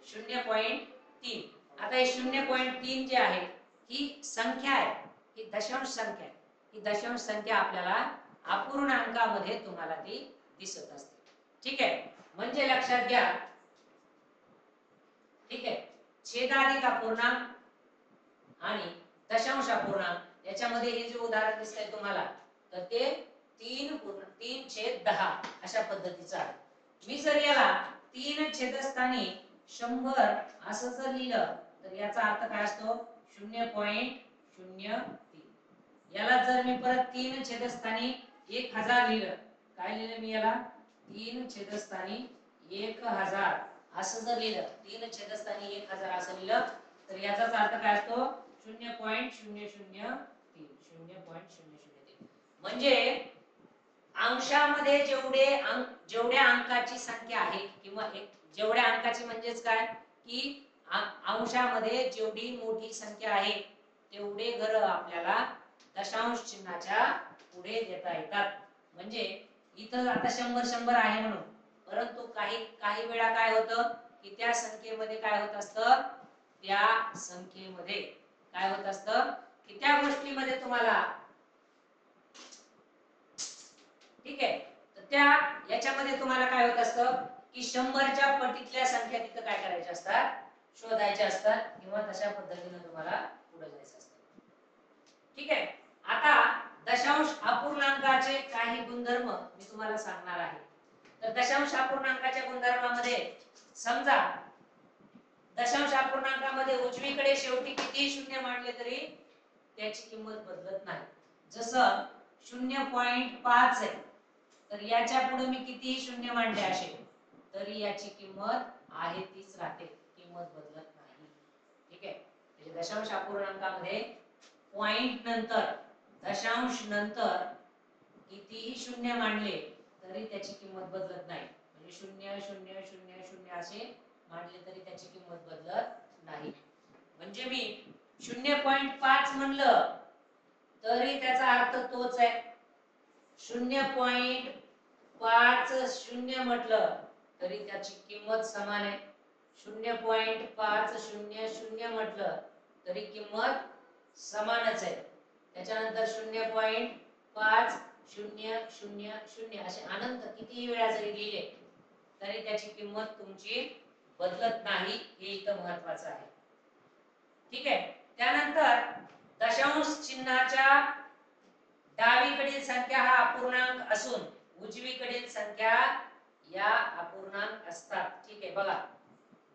0.3. आता हे 0.3 जे आहे ही संख्या आहे, ही दशांश संख्या आहे. ही दशांश संख्या आपल्याला अपूर्णांकामध्ये तुम्हाला ती दिसत असते, ठीक आहे. म्हणजे लक्षात घ्या, ठीक आहे, छेदाधिक अपूर्णांक आणि दशांश अपूर्णांक याच्यामध्ये हे जे उदाहरण दिसतंय तुम्हाला तर ते 3/10 अशा पद्धतीचं आहे. मी जर याला 3 छेदस्थानी 100 असं जर लिहिलं तर याचा अर्थ काय असतो 0.03. याला जर मी परत 3 छेदस्थानी 1000 लिहिलं, काय लिहिलं मी याला 3 छेदस्थानी 1000 असं जर लिहिलं, 3 छेदस्थानी 1000 असं लिहिलं तर याचाच अर्थ काय असतो 0.003. म्हणजे अंशामध्ये जेवढ्या अंकाची संख्या आहे किंवा जेवढ्या अंकाची म्हणजेच काय की अंशामध्ये जेवढी मोठी संख्या आहे तेवढे घर आपल्याला दशांश चिन्हाच्या पुढे देता येतात. म्हणजे इथं आता 100 आहे म्हणून, परंतु काही वेळा काय होतं की त्या संख्येमध्ये काय होत असतं, त्या संख्येमध्ये काय होत असतं की त्या गोष्टीमध्ये तुम्हाला ठीक आहे तर त्या याच्यामध्ये तुम्हाला काय होत असतं की 100च्या पटीतल्या संख्या तिथं काय करायच्या असतात, शोधायच्या असतात किंवा तशा पद्धतीने तुम्हाला पुढे जायचं असतं. ठीक आहे. आता दशांश अपूर्णांकाचे काही गुणधर्म मी तुम्हाला सांगणार आहे. तर दशांश अपूर्णांकाच्या गुणधर्मामध्ये समजा दशांश अपूर्णांकामध्ये उजवीकडे शेवटी किती शून्य मांडले तरी त्याची किंमत बदलत नाही. जसं 0.5 आहे तर याच्या पुढे मी कितीही शून्य मांडले असे तरी याची किंमत आहे तीच राहते, किंमत बदलत नाही. ठीक आहे. म्हणजे दशांश अपूर्णांकामध्ये पॉइंट नंतर दशांश नंतर कितीही शून्य मांडले तरी त्याची किंमत बदलत नाही. म्हणजे 0.000 असे मांडले तरी त्याची किंमत बदलत नाही. म्हणजे मी 0.5 म्हणलं तरी त्याचा अर्थ तोच आहे. 0.50 म्हटलं तरी त्याची किंमत समान आहे. 0.500 म्हटलं तरी किंमत समानच आहे. त्याच्यानंतर 0.5000 असे अनंत कितीही वेळा जरी लिहिले तरी त्याची किंमत तुमची बदलत नाही, हे इथं महत्त्वाचं आहे. ठीक आहे. त्यानंतर दशांश चिन्हाच्या डावीकडील संख्या हा अपूर्णांक असून उजवीकडील संख्या या अपूर्णांक असतात. ठीक आहे. बघा,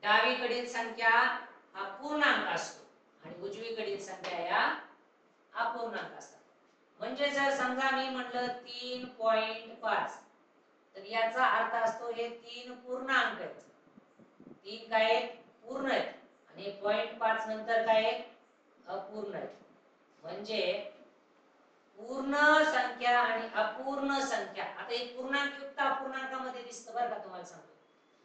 डावीकडील संख्या हा पूर्णांक असतो आणि उजवीकडील संख्या या अपूर्णांक असतात. म्हणजे जर समजा मी म्हटलं 3.5 तर याचा अर्थ असतो हे 3 पूर्णांक आहेत. 3 काय पूर्ण आहेत आणि 0.5 नंतर काय अपूर्ण आहेत. म्हणजे पूर्ण संख्या आणि अपूर्ण संख्या, आता एक पूर्णांक युक्त अपूर्णांकामध्ये दिसतं बरं का, तुम्हाला सांगतो.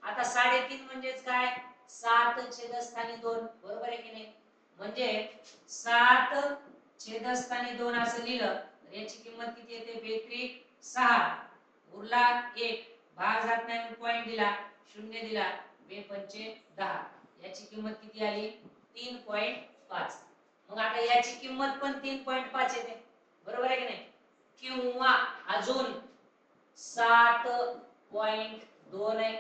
आता 3.5 म्हणजेच काय 7 छेदस्थानी 2, बरोबर आहे की नाही. म्हणजे 7 छेदस्थानी 2 असं लिहिलं तर याची किंमत किती येते 2×6 उरला 1 भाग जात नाही पॉइंट दिला 0 दिला 2×5=10 याची किंमत किती आली 3.5. मग आता याची किंमत पण 3.5 येते, बरोबर आहे की नाही. किंवा अजून 7.2 आहे,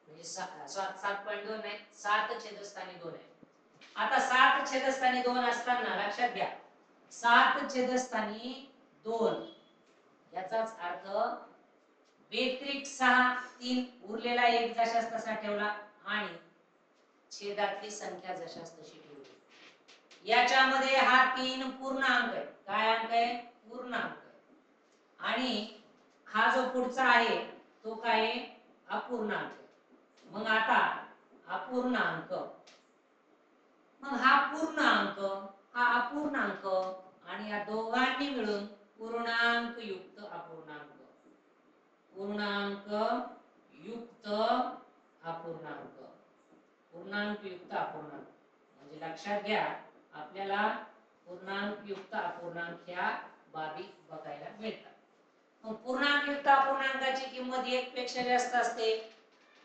म्हणजे 7.2 नाही 7 छेदस्थानी 2 आहे. आता 7 छेदस्थानी 2 असताना लक्षात घ्या 7 छेदस्थानी 2 याचाच अर्थ 2×6 3 उरलेला 1 जशास तसा ठेवला आणि छेदातली संख्या जशास तशी ठेवली. याच्यामध्ये हा 3 पूर्णांक आहे. काय अंक आहे पूर्णांक आहे. आणि हा जो पुढचा आहे तो काय अपूर्णांक आहे. मग आता अपूर्णांक, मग हा पूर्णांक हा अपूर्णांक आणि या दोघांनी मिळून पूर्णांक युक्त अपूर्णांक, पूर्णांक युक्त अपूर्णांक, पूर्णांक युक्त अपूर्णांक. म्हणजे लक्षात घ्या आपल्याला पूर्णांक युक्त अपूर्णांक ह्या बाबी बघायला मिळतात. मग पूर्णांक युक्त अपूर्णांकाची किंमत 1 पेक्षा जास्त असते.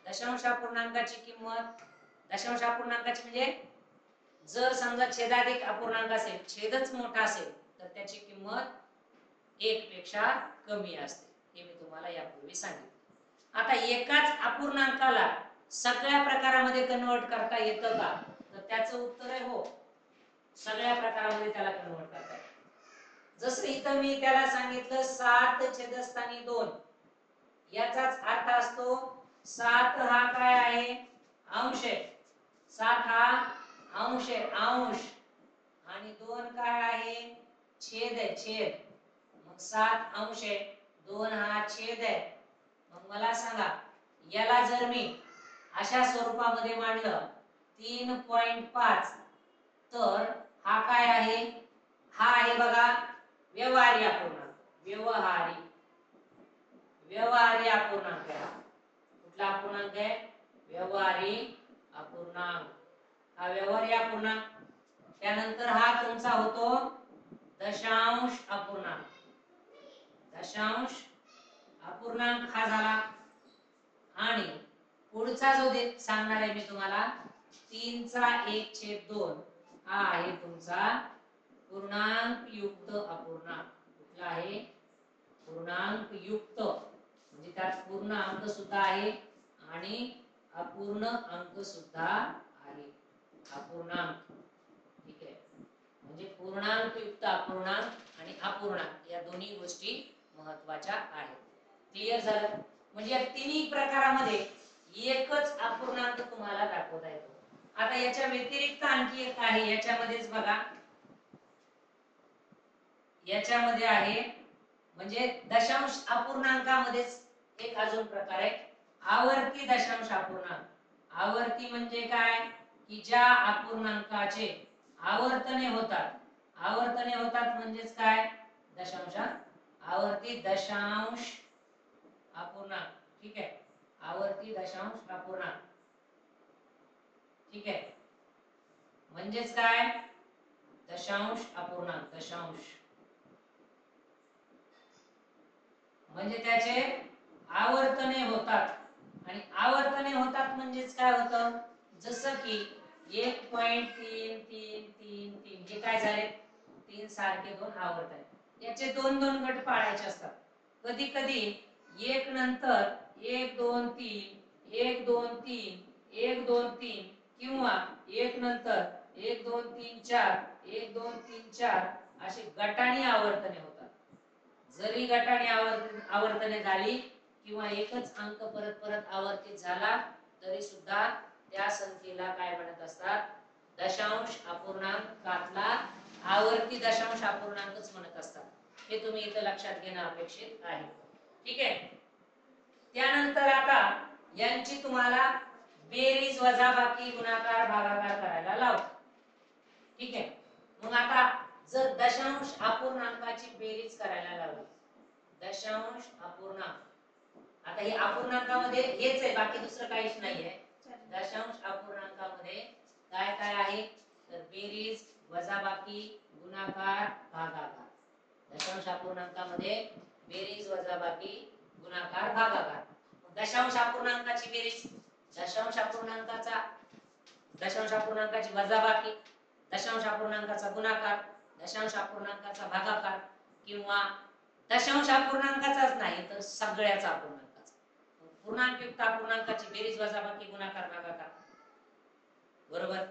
दशांश अपूर्णांकाची किंमत, दशांश अपूर्णांकाची म्हणजे जर समजा छेदाधिक अपूर्णांक असेल, छेदच मोठा असेल तर त्याची किंमत 1 पेक्षा कमी असते. हे मी तुम्हाला यापूर्वी सांगितले. आता एकाच अपूर्णांकाला सगळ्या प्रकारामध्ये कन्वर्ट करता येतं का, तर त्याचं उत्तर आहे हो, सगळ्या प्रकारामध्ये त्याला कन्वर्ट करता येतं. जसं इथं मी त्याला सांगितलं 7 छेदस्थानी 2, याचाच अर्थ असतो 7 हा काय आहे, अंश आहे. 7 हा अंश आहे, अंश. आणि 2 काय आहे, छेद आहे, छेद. मग 7 अंश आहे, 2 हा छेद आहे. मग मला सांगा, याला जर मी अशा स्वरूपामध्ये मांडलं 3.5, तर हा काय आहे, हा आहे बघा व्यवहारी अपूर्णांक. व्यवहारी अपूर्णांक आहे. कुठला अपूर्णांक आहे, व्यवहारी अपूर्णांक. हा व्यवहारी अपूर्णांक. त्यानंतर हा तुमचा होतो दशांश अपूर्णांक. दशांश अपूर्णांक हा झाला. आणि पुढचा जो सांगणार आहे मी तुम्हाला 3/1/2 हा आहे तुमचा पूर्णांक युक्त अपूर्णांक. कुठला आहे, पूर्णांक युक्त. म्हणजे त्यात पूर्ण अंक सुद्धा आहे आणि अपूर्ण अंक सुद्धा आहे. अपूर्णांक, ठीक आहे. म्हणजे पूर्णांक युक्त अपूर्णांक आणि अपूर्णांक या दोन्ही गोष्टी महत्वाच्या आहेत. क्लिअर झालं. म्हणजे या तिन्ही प्रकारामध्ये एकच अपूर्णांक तुम्हाला दाखवता येतो. आता याच्या व्यतिरिक्त आणखी एक आहे, याच्यामध्येच बघा, याच्यामध्ये आहे म्हणजे दशांश अपूर्णांकामध्येच एक अजून प्रकार आहे, आवर्ती दशांश अपूर्णांक. आवर्ती म्हणजे काय, की ज्या अपूर्णांकाचे आवर्तने होतात. आवर्तने होतात म्हणजेच काय, दशांश. आवर्ती दशांश अपूर्णांक, ठीक आहे. आवर्ती दशांश अपूर्णांक, ठीक आहे. म्हणजेच काय, दशांश अपूर्णांक. दशांश म्हणजे त्याचे आवर्तने होतात. आणि आवर्तने होतात म्हणजेच काय होतं, जसं की 1.3333 हे काय झाले, 3 सारखे 2 आवर्तने. याचे 2-2 गट पाडायचे असतात. कधी कधी 1 नंतर 1 2 3 1 2 3 1 2 3 किंवा 1 नंतर 1 2 3 4 1 2 3 4 असे गटाने आवर्तने होतात. जरी गटाने आवर्तने झाली किंवा एकच अंक परत परत आवर्तित झाला तरी सुद्धा त्या संख्येला काय म्हणत असतात, दशांश अपूर्णांकातला आवर्ती दशांश अपूर्णांकच म्हणत असतात. हे तुम्ही इथे लक्षात घेणं अपेक्षित आहे, ठीक आहे. त्यानंतर आता यांची तुम्हाला बेरीज वजाबाकी गुणाकार भागाकार करायला लावतो, ठीक आहे. मग आता जर दशांश अपूर्णांकाची बेरीज करायला लावली, दशांश अपूर्णांक, आता हे अपूर्णांकामध्ये हेच आहे, बाकी दुसरं काहीच नाहीये. दशांश अपूर्णांकामध्ये काय काय आहे, तर बेरीज वजाबाकी गुणाकार भागाकार. दशांश अपूर्णांकामध्ये बेरीज वजाबाकी गुणाकार भागाकार. दशांश अपूर्णांकाची बेरीज, दशांश अपूर्णांकाचा, दशांश अपूर्णांकाची वजाबाकी, दशांश अपूर्णांकाचा गुणाकार, दशांश अपूर्णांकाचा भागाकार किंवा दशांश अपूर्णांकाचाच नाही तर सगळ्याच अपूर्णांकाचा. पूर्णांक युक्त अपूर्णांकाची बेरीज वजाबाकी गुणाकार भागाकार, बरोबर.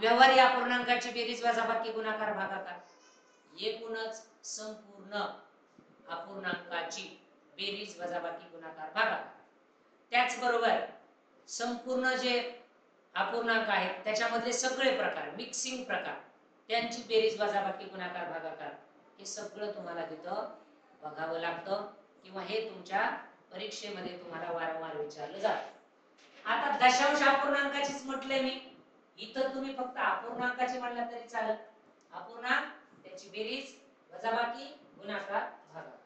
व्यवहारी अपूर्णांकाची बेरीज वजाबाकी गुणाकार भागाकार. एकूणच संपूर्ण अपूर्णांकाची बेरीज वजाबाकी गुणाकार भागाकार. त्याचबरोबर संपूर्ण जे अपूर्णांक आहेत त्याच्यामधले सगळे प्रकार, मिक्सिंग प्रकार, त्यांची बेरीज वजाबाकी गुणाकार भागाकार हे सगळं तुम्हाला तिथं बघावं लागतं किंवा हे तुमच्या परीक्षेमध्ये तुम्हाला वारंवार विचारलं जातं. आता दशांश अपूर्णांकाचीच म्हटले मी, इथं तुम्ही फक्त अपूर्णांकाची म्हणला तरी चालेल. अपूर्णांक त्याची बेरीज वजाबाकी गुणाकार भागाकार,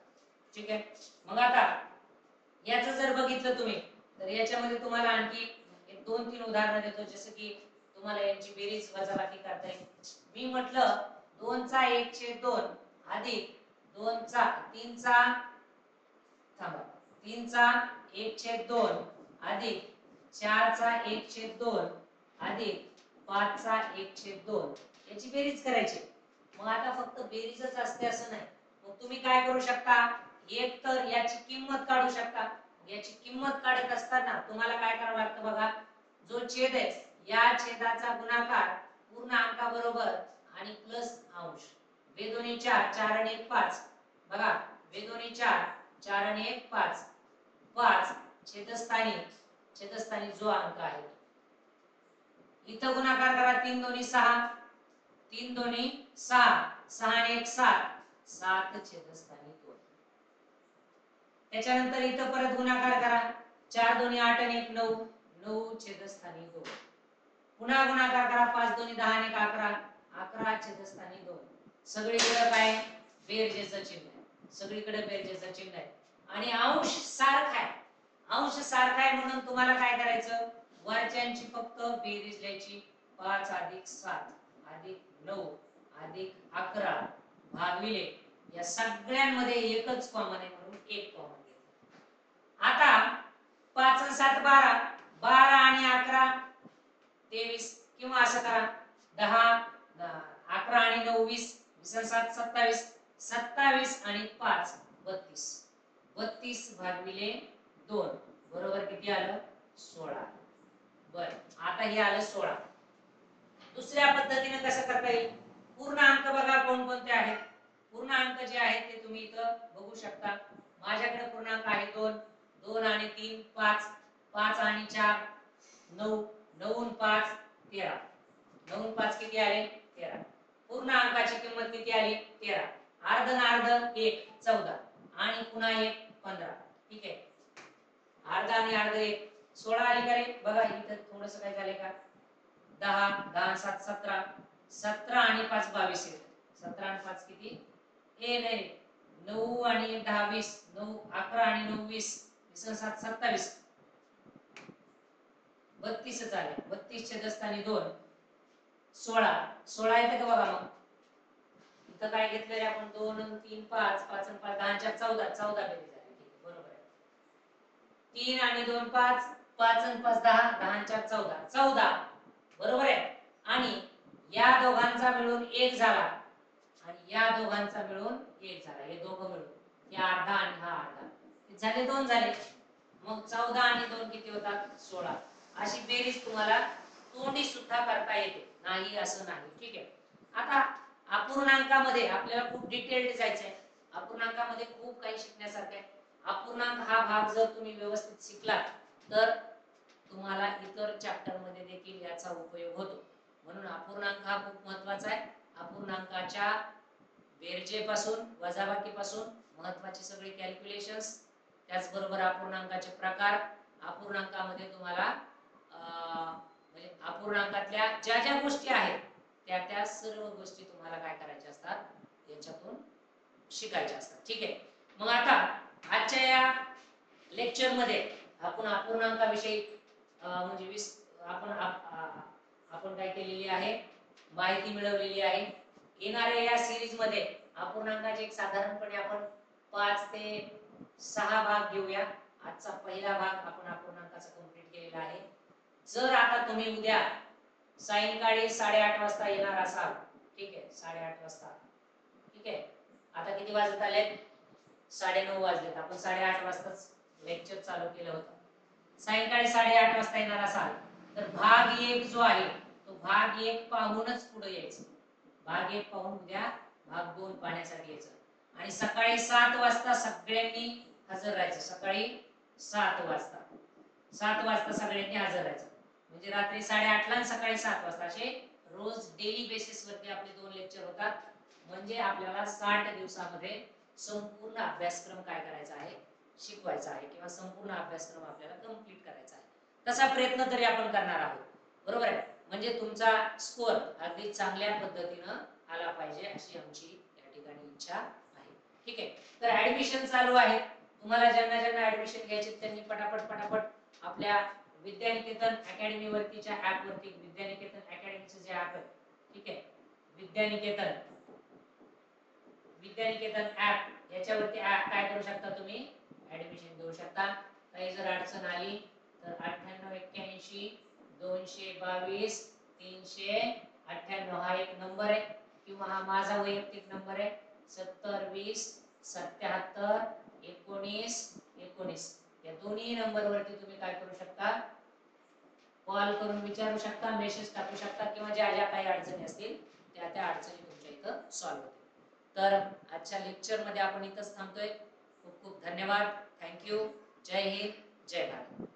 ठीक आहे. मग आता याचं जर बघितलं तुम्ही तर याच्यामध्ये तुम्हाला आणखी 2-3 उदाहरणं देतो, जसं की तुम्हाला यांची बेरीज वजाबाकी करता येईल. मी म्हटलं 2/1/2 अधिक 3/1/2 अधिक 4/1/2 अधिक 5/1/2 याची बेरीज करायची. मग आता फक्त बेरीजच असते असं नाही, मग तुम्ही काय करू शकता, एक तर याची किंमत काढू शकता. याची किंमत काढत असताना तुम्हाला काय करावं लागतं बघा, जो छेद आहे या छेदाचा गुणाकार पूर्ण अंकाबरोबर आणि प्लस अंश. बेदोनी 4, 4 आणि 1 5. बघा, बेदोनी 4, 4 आणि 1 5. 5 छेदस्थानी जो अंक आहे इथं गुणाकार करा. 3 दोन्ही 6, 3 दोन्ही 6, 6 आणि 1 7, 7 छेदस्थानी 2. त्याच्यानंतर इथं परत गुणाकार करा. 4 दोन्ही 8 आणि 1 9, 9 छेदस्थानी 2. पुन्हा गुणाकार करा. 5 दोन्ही 10 आणि 1 11, 11 छेदस्थानी 2. सगळीकडे काय बेरजेचं चिन्ह आहे, सगळीकडे बेरजेचं चिन्ह आहे. आणि अंश सारखा आहे, अंश सारखा आहे म्हणून तुम्हाला काय करायचं, वरच्यांची फक्त बेरीज लिहायची. 5 अधिक 7 अधिक 9 अधिक 11 भागिले या सगळ्यांमध्ये एकच कॉमन आहे म्हणून एक कॉमन घेतलं. आता 5 आणि 7 12, 12 आणि 11 23, किंवा असं करा 10, 11 आणि 9 20, 20 आणि 7 27, 27 आणि 5 32, 32 भागिले 2 बरोबर किती आलं 16. बर, आता हे आलं 16. दुसऱ्या पद्धतीने कसं करता येईल, पूर्णांक बघा कोणकोणते आहेत. पूर्णांक जे आहेत ते तुम्ही इथं बघू शकता. माझ्याकडे पूर्णांक आहे 2, 2 आणि 3 5, 5 आणि 4 9, 9 आणि 5 13, 9 आणि 5 किती आले 13. पूर्ण अंकाची किंमत किती आली 13. अर्ध ना अर्ध 1 14 आणि पुन्हा 1 15. ठीक आहे, अर्ध आणि अर्ध 1 16 आली का रे. बघा इथं थोडंसं काय झाले का 10, 10 7 17, 17 आणि 5 22 आहे. 17 आणि 5 किती नाही 9 आणि 1 10 20, 9 11 आणि 9 20, 20 आणि 7 27, 32 झाले. 32 छेदस्थानी 2 16, 16 येते का बघा. मग इथं काय घेतलेले आपण 2 आणि 3 5, 5 आणि 5 10 च्या 14, 14 बेरीज झाली. ठीक आहे, बरोबर आहे. 3 आणि 2 5, 5 आणि 5 10, 10 च्या 14, 14 बरोबर आहे. आणि या दोघांचा मिळून 1 झाला आणि या दोघांचा मिळून 1 झाला. हे दोघं मिळून हे अर्धा आणि हा अर्धा, हे झाले 2 झाले. मग 14 आणि 2 किती होतात 16. अशी बेरीज तुम्हाला तोंडी सुद्धा करता येते, नाही असं नाही. ठीक आहे, आता अपूर्णांकामध्ये आपल्याला खूप डिटेल्ड जायचं आहे. अपूर्णांकामध्ये खूप काही शिकण्यासारखं आहे. अपूर्णांक हा भाग जर तुम्ही व्यवस्थित शिकलात तर तुम्हाला इतर चॅप्टर मध्ये देखील याचा उपयोग होतो. म्हणून अपूर्णांक हा खूप महत्त्वाचा आहे. अपूर्णांकाच्या बेरजेपासून वजाबाकीपासून महत्त्वाची सगळी कॅल्क्युलेशन्स, त्याचबरोबर अपूर्णांकाचे प्रकार, अपूर्णांकामध्ये तुम्हाला म्हणजे अपूर्णांकातल्या ज्या ज्या गोष्टी आहेत त्या सर्व गोष्टी तुम्हाला काय करायच्या असतात याच्यातून शिकायच्या असतात. ठीक आहे, मग आता आजच्या या लेक्चर मध्ये आपण अपूर्णांकाविषयी म्हणजे आपण काय केलेली आहे माहिती मिळवलेली आहे. येणाऱ्या या सिरीज मध्ये अपूर्णांकाचे एक साधारणपणे आपण 5 ते 6 भाग घेऊया. आजचा पहिला भाग आपण अपूर्णांकाचा कंप्लीट केलेला आहे. जर आता तुम्ही उद्या सायंकाळी 8:30 वाजता येणार असाल, ठीक आहे 8:30 वाजता, ठीक आहे आता किती वाजत आले 9:30 वाजलेत. आपण 8:30 वाजताच लेक्चर चालू केलं होतं. सायंकाळी 8:30 वाजता येणार असाल तर भाग 1 जो आहे तो भाग 1 पाहूनच पुढे यायचं. भाग 1 पाहून उद्या भाग 2 पाहण्यासाठी यायचं. आणि सकाळी 7 वाजता सगळ्यांनी हजर राहायचं. सकाळी 7 वाजता 7 वाजता सगळ्यांनी हजर राहायचं. म्हणजे रात्री 8:30 ला आणि सकाळी 7 वाजता असे रोज डेली बेसिस वरती आपले 2 लेक्चर होतात. म्हणजे आपल्याला 60 दिवसामध्ये संपूर्ण अभ्यासक्रम काय करायचा आहे शिकवायचा आहे किंवा संपूर्ण अभ्यासक्रम आपल्याला कंप्लीट करायचा आहे. तसा प्रयत्न तरी आपण करणार आहोत, बरोबर आहे. म्हणजे तुमचा स्कोअर अगदी चांगल्या पद्धतीने आला पाहिजे अशी आमची या ठिकाणी इच्छा आहे. ठीक आहे, तर ऍडमिशन चालू आहे. तुम्हाला ज्यांना ज्यांना ऍडमिशन घ्यायचे त्यांनी पटापट आपल्या विद्यानिकेतन अकॅडमी वरतीच्या ऍप वरती, विद्यानिकेतन अकॅडमीचं जे ऍप आहे, ठीक आहे विद्यानिकेतन ऍप याच्यावरती काय करू शकता तुम्ही ऍडमिशन घेऊ शकता. काही जर अडचण आली तर 9881 222 398 हा एक नंबर आहे किंवा हा माझा वैयक्तिक नंबर आहे 7020 77 19 19. या दोन्ही नंबर वरती तुम्ही काय करू शकता कॉल करून विचारू शकता, मेसेज टाकू शकता किंवा ज्या ज्या काही अडचणी असतील त्या अडचणी तुमच्या इथं सॉल्व्ह होतील. तर आजच्या लेक्चर मध्ये आपण इथंच थांबतोय. खूप खूप धन्यवाद. थँक्यू. जय हिंद, जय भारत.